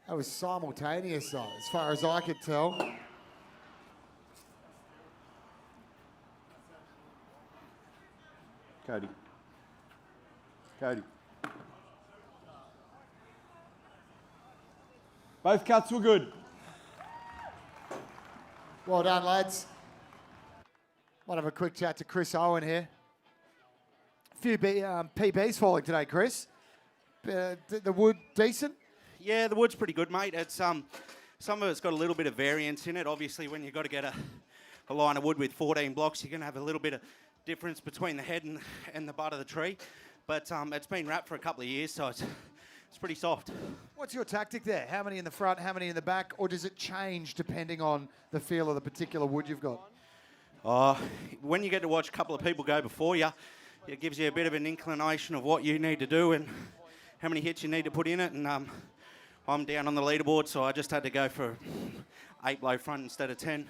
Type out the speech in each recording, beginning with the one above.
That was simultaneous, though, as far as I could tell. Cody. Cody. Both cuts were good. Well done, lads. Might have a quick chat to Chris Owen here. A few PBs falling today, Chris. The wood decent? Yeah, the wood's pretty good, mate. It's some of it's got a little bit of variance in it. Obviously, when you've got to get a line of wood with 14 blocks, you're going to have a little bit of difference between the head and the butt of the tree. But it's been wrapped for a couple of years, so it's pretty soft. What's your tactic there? How many in the front, how many in the back, or does it change depending on the feel of the particular wood you've got? When you get to watch a couple of people go before you, it gives you a bit of an inclination of what you need to do and how many hits you need to put in it. And I'm down on the leaderboard, so I just had to go for 8 low front instead of 10.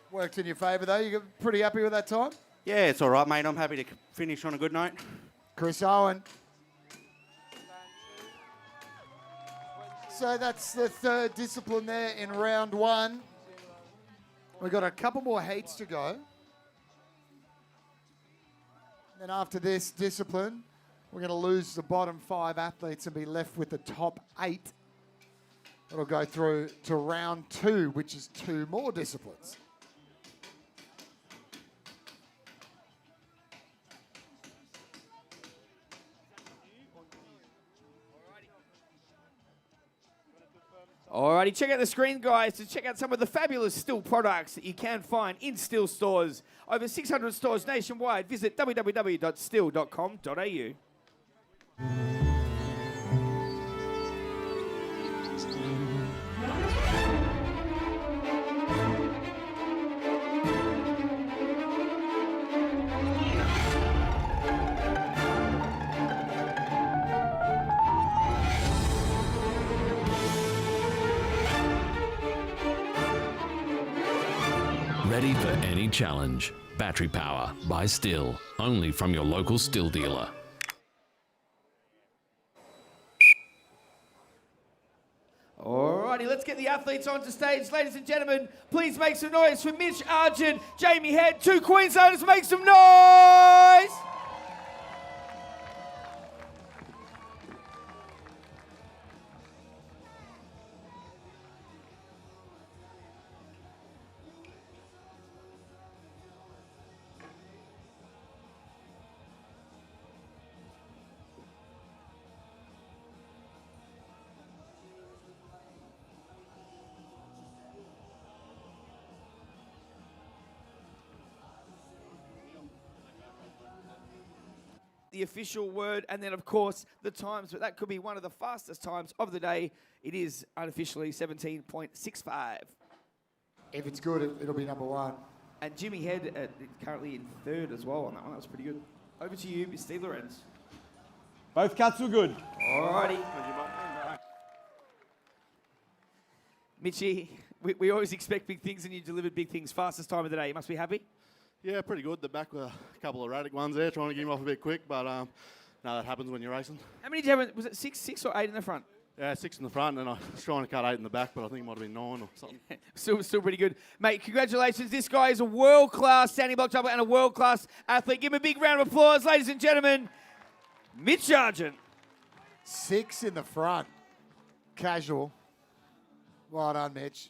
Worked in your favour, though. You're pretty happy with that time? Yeah, it's all right, mate. I'm happy to finish on a good note. Chris Owen. So that's the third discipline there in round one. We've got a couple more heats to go. Then after this discipline, we're going to lose the bottom 5 athletes and be left with the top 8. It'll go through to round 2, which is 2 more disciplines. Alrighty, check out the screen, guys, to check out some of the fabulous STIHL products that you can find in STIHL stores. Over 600 stores nationwide. Visit www.stihl.com.au. Ready for any challenge. Battery power by STIHL. Only from your local STIHL dealer. Alrighty, let's get the athletes onto stage. Ladies and gentlemen, please make some noise for Mitch Argent, Jamie Head, 2 Queenslanders, make some noise! The official word, and then of course the times, but that could be one of the fastest times of the day. It is unofficially 17.65. If it's good, it'll be number 1. And Jimmy Head currently in 3rd as well on that one. That was pretty good. Over to you, Mr. Steve Lorenz. Both cuts were good. Alrighty. Mitchie, we always expect big things and you delivered big things. Fastest time of the day. You must be happy? Yeah, pretty good. The back were a couple of erratic ones there, trying to get him off a bit quick, but no, that happens when you're racing. How many did you have? Was it 6 or 8 in the front? Yeah, 6 in the front, and I was trying to cut 8 in the back, but I think it might have been 9 or something. Still pretty good. Mate, congratulations. This guy is a world-class standing block jumper and a world-class athlete. Give him a big round of applause, ladies and gentlemen. Mitch Argent. 6 in the front. Casual. Well done, Mitch.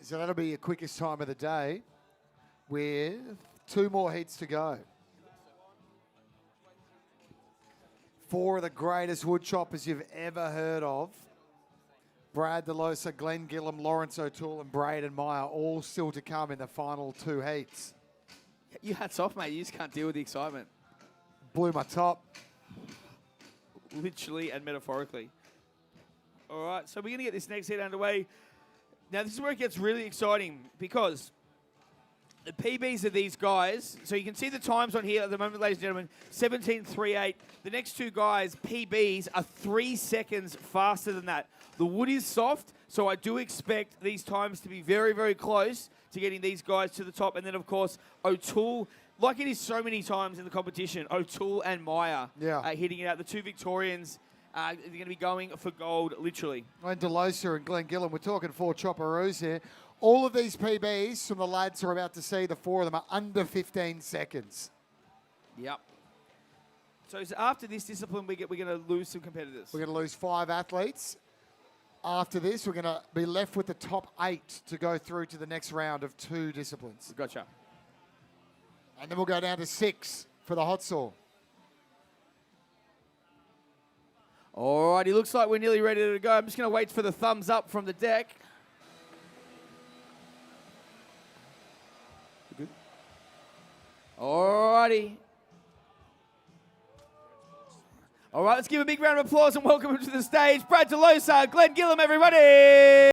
So that'll be your quickest time of the day with 2 more heats to go. 4 of the greatest wood choppers you've ever heard of. Brad DeLosa, Glenn Gillum, Lawrence O'Toole and Braden Meyer all still to come in the final 2 heats. You hats off, mate. You just can't deal with the excitement. Blew my top. Literally and metaphorically. All right, so we're going to get this next heat underway. Now, this is where it gets really exciting because the PBs of these guys, so you can see the times on here at the moment, ladies and gentlemen, 17.38. The next 2 guys, PBs, are 3 seconds faster than that. The wood is soft, so I do expect these times to be very, very close to getting these guys to the top. And then, of course, O'Toole, like it is so many times in the competition, O'Toole and Meyer are hitting it out. The 2 Victorians they're going to be going for gold, literally. And Delosa and Glenn Gillam, we're talking 4 chopperoos here. All of these PBs from the lads we're about to see, the 4 of them are under 15 seconds. Yep. So after this discipline, we're going to lose some competitors. We're going to lose 5 athletes. After this, we're going to be left with the top 8 to go through to the next round of 2 disciplines. Gotcha. And then we'll go down to 6 for the hot saw. All righty, looks like we're nearly ready to go. I'm just going to wait for the thumbs up from the deck. Good. All righty. All right, let's give a big round of applause and welcome him to the stage. Brad Delosa, Glenn Gillam, everybody.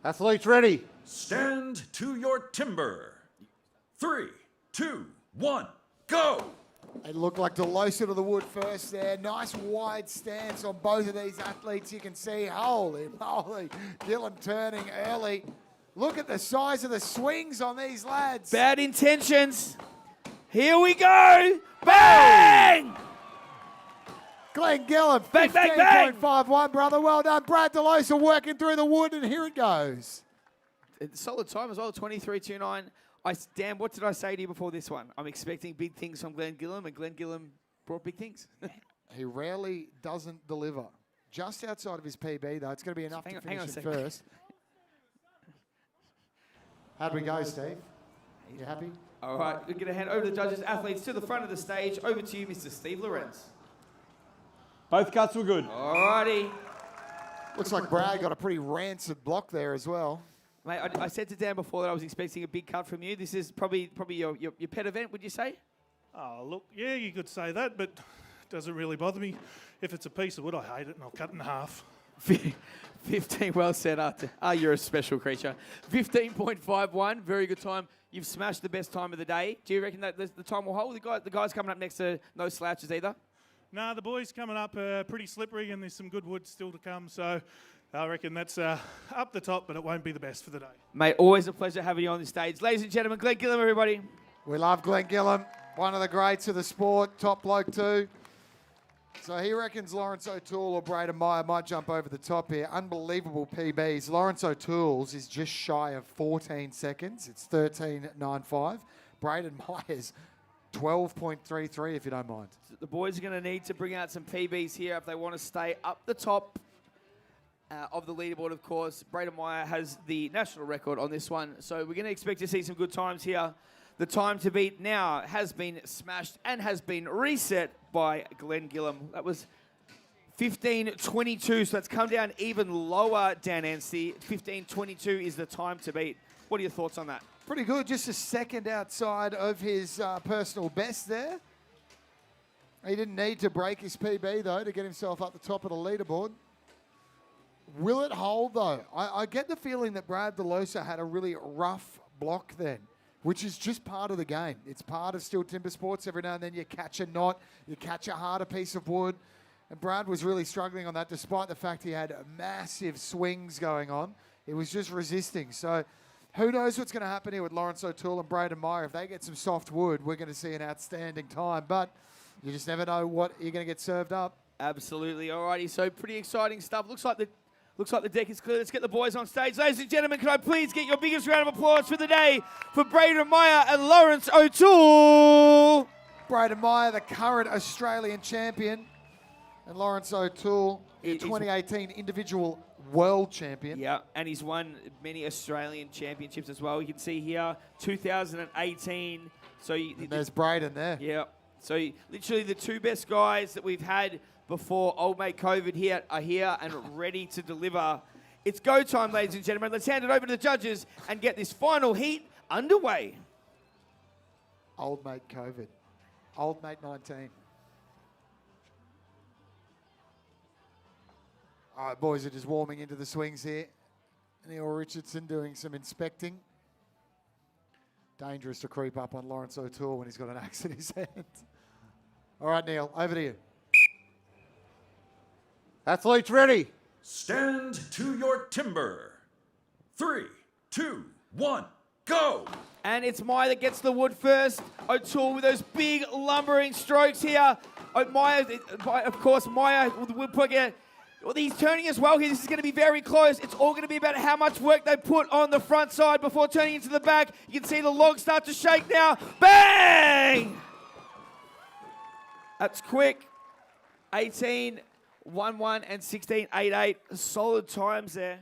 Athletes ready. Stand to your timber. 3, 2, 1, go! It looked like Delosa to the wood first there. Nice wide stance on both of these athletes. You can see, holy moly, Gillam turning early. Look at the size of the swings on these lads. Bad intentions. Here we go. Bang! Glenn Gillam, Bang, bang, bang! 15.51, brother. Well done. Brad Delosa working through the wood, and here it goes. Solid time as well, 23.29. Dan, what did I say to you before this one? I'm expecting big things from Glenn Gillam, and Glenn Gillam brought big things. He rarely doesn't deliver. Just outside of his PB, though. It's going to be enough to finish it first. How'd we go, Steve? You happy? All right, we're going to hand over the judges, athletes to the front of the stage. Over to you, Mr. Steve Lorenz. Both cuts were good. All righty. Looks like Brad got a pretty rancid block there as well. Mate, I said to Dan before that I was expecting a big cut from you. This is probably your pet event, would you say? Oh, look, yeah, you could say that, but it doesn't really bother me. If it's a piece of wood, I hate it, and I'll cut it in half. 15, well said, Arthur. You're a special creature. 15.51, very good time. You've smashed the best time of the day. Do you reckon that the time will hold? The guys coming up next to no slouches either? Nah, the boys coming up are pretty slippery, and there's some good wood still to come, so I reckon that's up the top, but it won't be the best for the day. Mate, always a pleasure having you on the stage. Ladies and gentlemen, Glenn Gillam, everybody. We love Glenn Gillam, one of the greats of the sport, top bloke too. So he reckons Lawrence O'Toole or Braden Meyer might jump over the top here. Unbelievable PBs. Lawrence O'Toole's is just shy of 14 seconds. It's 13.95. Braden Meyer's 12.33, if you don't mind. The boys are going to need to bring out some PBs here if they want to stay up the top of the leaderboard, of course. Braden Meyer has the national record on this one, so we're going to expect to see some good times here. The time to beat now has been smashed and has been reset by Glenn Gillam. That was 15.22, so that's come down even lower, Dan Anstey. 15.22 is the time to beat. What are your thoughts on that? Pretty good, just a second outside of his personal best there. He didn't need to break his PB, though, to get himself up the top of the leaderboard. Will it hold, though? I get the feeling that Brad Delosa had a really rough block then, which is just part of the game. It's part of STIHL Timbersports. Every now and then you catch a knot, you catch a harder piece of wood. And Brad was really struggling on that, despite the fact he had massive swings going on. He was just resisting. So who knows what's going to happen here with Lawrence O'Toole and Braden Meyer. If they get some soft wood, we're going to see an outstanding time. But you just never know what you're going to get served up. Absolutely. Alrighty, so pretty exciting stuff. Looks like the deck is clear. Let's get the boys on stage. Ladies and gentlemen, can I please get your biggest round of applause for the day for Braden Meyer and Lawrence O'Toole. Braden Meyer, the current Australian champion, and Lawrence O'Toole, He's- 2018 individual world champion. Yeah, and he's won many Australian championships as well. You can see here, 2018. So And there's Braden there. yeah, so literally the two best guys that we've had before old mate COVID here are here and ready to deliver. It's go time, ladies and gentlemen. Let's hand it over to the judges and get this final heat underway. Old mate COVID. Old mate 19. All right, boys are just warming into the swings here. Neil Richardson doing some inspecting. Dangerous to creep up on Lawrence O'Toole when he's got an axe in his hand. All right, Neil, over to you. Athletes ready. Stand to your timber. 3, 2, 1, go! And it's Maya that gets the wood first. O'Toole with those big lumbering strokes here. Maya, of course, Maya with the wood plugger. Well, he's turning as well here. This is going to be very close. It's all going to be about how much work they put on the front side before turning into the back. You can see the log start to shake now. Bang! That's quick. 18, 1-1, and 16, 8-8. Solid times there.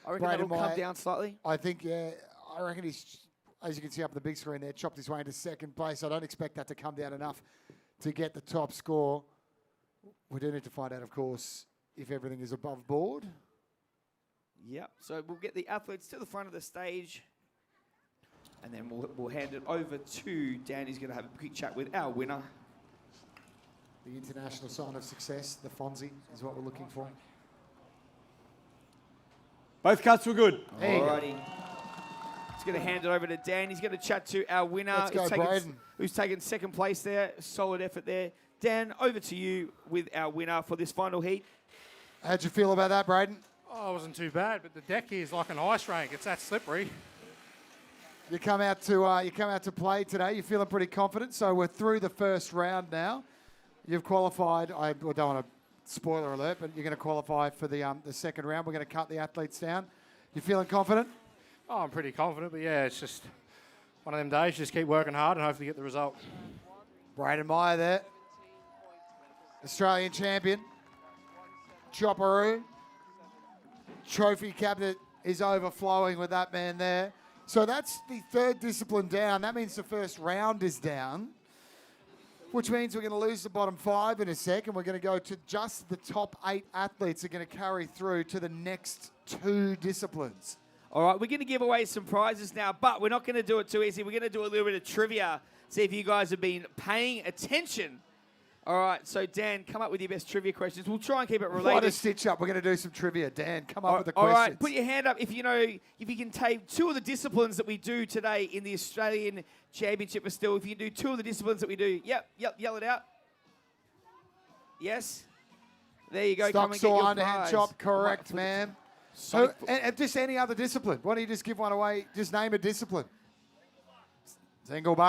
I reckon Braden that'll come Maya, down slightly. I think, yeah, I reckon he's, as you can see up on the big screen there, chopped his way into second place. I don't expect that to come down enough to get the top score. We do need to find out, of course, if everything is above board. Yep. So we'll get the athletes to the front of the stage, and then we'll hand it over to Dan. He's going to have a quick chat with our winner. The international sign of success, the Fonzie, is what we're looking for. Both cuts were good. There you go. Alrighty. He's going to hand it over to Dan. He's going to chat to our winner. Let's go, Braden. Who's taken second place there. Solid effort there. Dan, over to you with our winner for this final heat. How'd you feel about that, Braden? Oh, it wasn't too bad, but the deck here is like an ice rink. It's that slippery. You come out to play today. You're feeling pretty confident. So we're through the first round now. You've qualified. I don't want to spoiler alert, but you're going to qualify for the second round. We're going to cut the athletes down. You feeling confident? Oh, I'm pretty confident, but yeah, it's just one of them days. Just keep working hard and hopefully get the result. Braden Maya there, Australian champion. Chopperoo. Trophy cabinet is overflowing with that man there. So that's the third discipline down. That means the first round is down, which means we're going to lose the bottom 5 in a sec, and we're going to go to just the top 8 athletes are going to carry through to the next 2 disciplines. All right, we're going to give away some prizes now, but we're not going to do it too easy. We're going to do a little bit of trivia, see if you guys have been paying attention. All right, so Dan, come up with your best trivia questions. We'll try and keep it related. What a stitch up. We're going to do some trivia. Dan, come up with the All questions. right, put your hand up if you know, if you can take 2 of the disciplines that we do today in the Australian Championship for Still. If you can do 2 of the disciplines that we do, yep, yell it out. Yes? There you go. Stock Come and get saw, your underhand prize. chop, correct, All right, ma'am. So- And just any other discipline. Why don't you just give one away? Just name a discipline. Single bar.